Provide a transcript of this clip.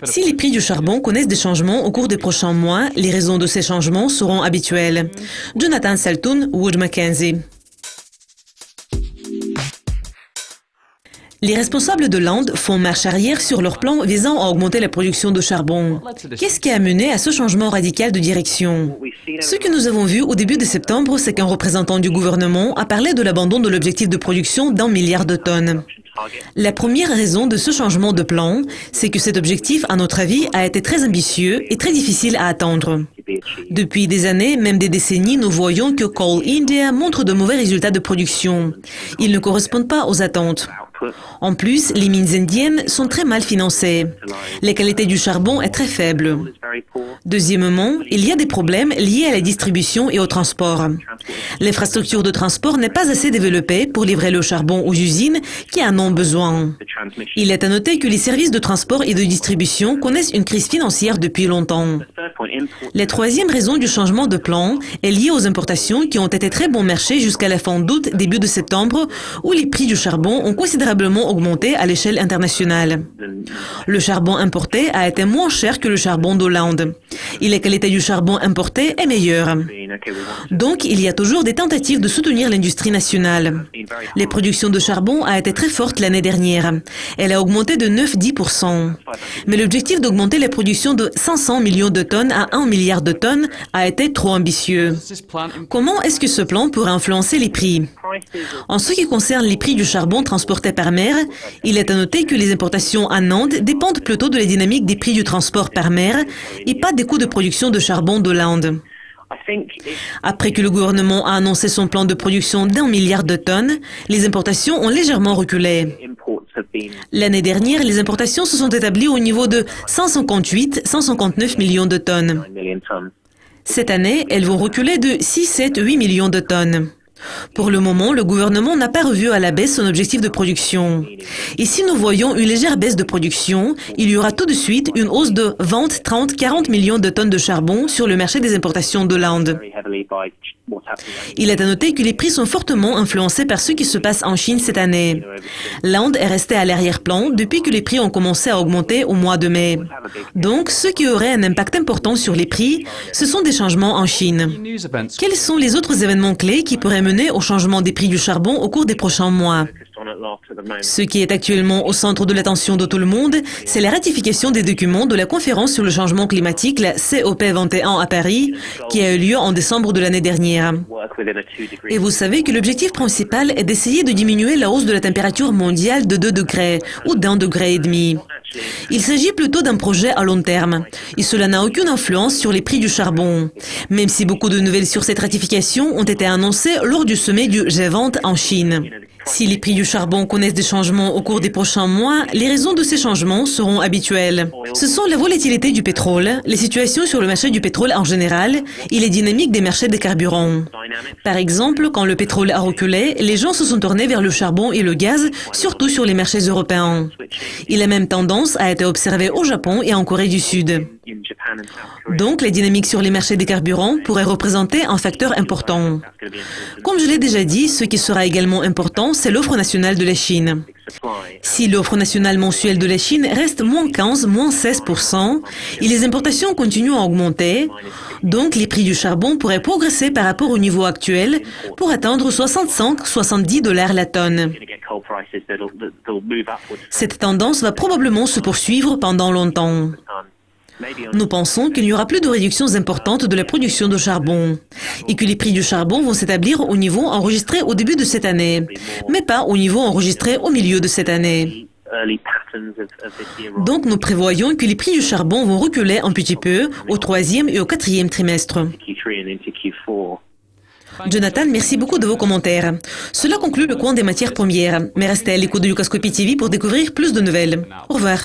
Si les prix du charbon connaissent des changements au cours des prochains mois, les raisons de ces changements seront habituelles. Jonathan Saltoun, Wood Mackenzie. Les responsables de l'Inde font marche arrière sur leur plan visant à augmenter la production de charbon. Qu'est-ce qui a mené à ce changement radical de direction? Ce que nous avons vu au début de septembre, c'est qu'un représentant du gouvernement a parlé de l'abandon de l'objectif de production d'1 milliard de tonnes. La première raison de ce changement de plan, c'est que cet objectif, à notre avis, a été très ambitieux et très difficile à atteindre. Depuis des années, même des décennies, nous voyons que Coal India montre de mauvais résultats de production. Ils ne correspondent pas aux attentes. En plus, les mines indiennes sont très mal financées. La qualité du charbon est très faible. Deuxièmement, il y a des problèmes liés à la distribution et au transport. L'infrastructure de transport n'est pas assez développée pour livrer le charbon aux usines qui en ont besoin. Il est à noter que les services de transport et de distribution connaissent une crise financière depuis longtemps. La troisième raison du changement de plan est liée aux importations qui ont été très bon marché jusqu'à la fin d'août, début de septembre, où les prix du charbon ont considérablement augmenté à l'échelle internationale. Le charbon importé a été moins cher que le charbon d'Hollande. Et la qualité du charbon importé est meilleure. Donc, il y a toujours des tentatives de soutenir l'industrie nationale. La production de charbon a été très forte l'année dernière. Elle a augmenté de 9-10%. Mais l'objectif d'augmenter la production de 500 millions de tonnes à 1 milliard de tonnes a été trop ambitieux. Comment est-ce que ce plan pourrait influencer les prix? En ce qui concerne les prix du charbon transporté par mer, il est à noter que les importations en Inde dépendent plutôt de la dynamique des prix du transport par mer et pas des coûts de production de charbon de l'Inde. Après que le gouvernement a annoncé son plan de production d'1 milliard de tonnes, les importations ont légèrement reculé. L'année dernière, les importations se sont établies au niveau de 158-159 millions de tonnes. Cette année, elles vont reculer de 6-7-8 millions de tonnes. Pour le moment, le gouvernement n'a pas revu à la baisse son objectif de production. Et si nous voyons une légère baisse de production, il y aura tout de suite une hausse de 20, 30, 40 millions de tonnes de charbon sur le marché des importations de l'Inde. Il est à noter que les prix sont fortement influencés par ce qui se passe en Chine cette année. L'Inde est restée à l'arrière-plan depuis que les prix ont commencé à augmenter au mois de mai. Donc, ce qui aurait un impact important sur les prix, ce sont des changements en Chine. Quels sont les autres événements clés qui pourraient mener au changement des prix du charbon au cours des prochains mois? Ce qui est actuellement au centre de l'attention de tout le monde, c'est la ratification des documents de la conférence sur le changement climatique, la COP21 à Paris, qui a eu lieu en décembre de l'année dernière. Et vous savez que l'objectif principal est d'essayer de diminuer la hausse de la température mondiale de 2 degrés ou d'1,5 degré. Il s'agit plutôt d'un projet à long terme, et cela n'a aucune influence sur les prix du charbon, même si beaucoup de nouvelles sur cette ratification ont été annoncées lors du sommet du G20 en Chine. Si les prix du charbon connaissent des changements au cours des prochains mois, les raisons de ces changements seront habituelles. Ce sont la volatilité du pétrole, les situations sur le marché du pétrole en général et les dynamiques des marchés des carburants. Par exemple, quand le pétrole a reculé, les gens se sont tournés vers le charbon et le gaz, surtout sur les marchés européens. Et la même tendance a été observée au Japon et en Corée du Sud. Donc, les dynamiques sur les marchés des carburants pourraient représenter un facteur important. Comme je l'ai déjà dit, ce qui sera également important, c'est l'offre nationale de la Chine. Si l'offre nationale mensuelle de la Chine reste moins 15, moins 16%, et les importations continuent à augmenter, donc les prix du charbon pourraient progresser par rapport au niveau actuel pour atteindre 65-70 $ la tonne. Cette tendance va probablement se poursuivre pendant longtemps. Nous pensons qu'il n'y aura plus de réductions importantes de la production de charbon et que les prix du charbon vont s'établir au niveau enregistré au début de cette année, mais pas au niveau enregistré au milieu de cette année. Donc nous prévoyons que les prix du charbon vont reculer un petit peu au 3e et au 4e trimestre. Jonathan, merci beaucoup de vos commentaires. Cela conclut le coin des matières premières, mais restez à l'écoute de Lucascopy TV pour découvrir plus de nouvelles. Au revoir.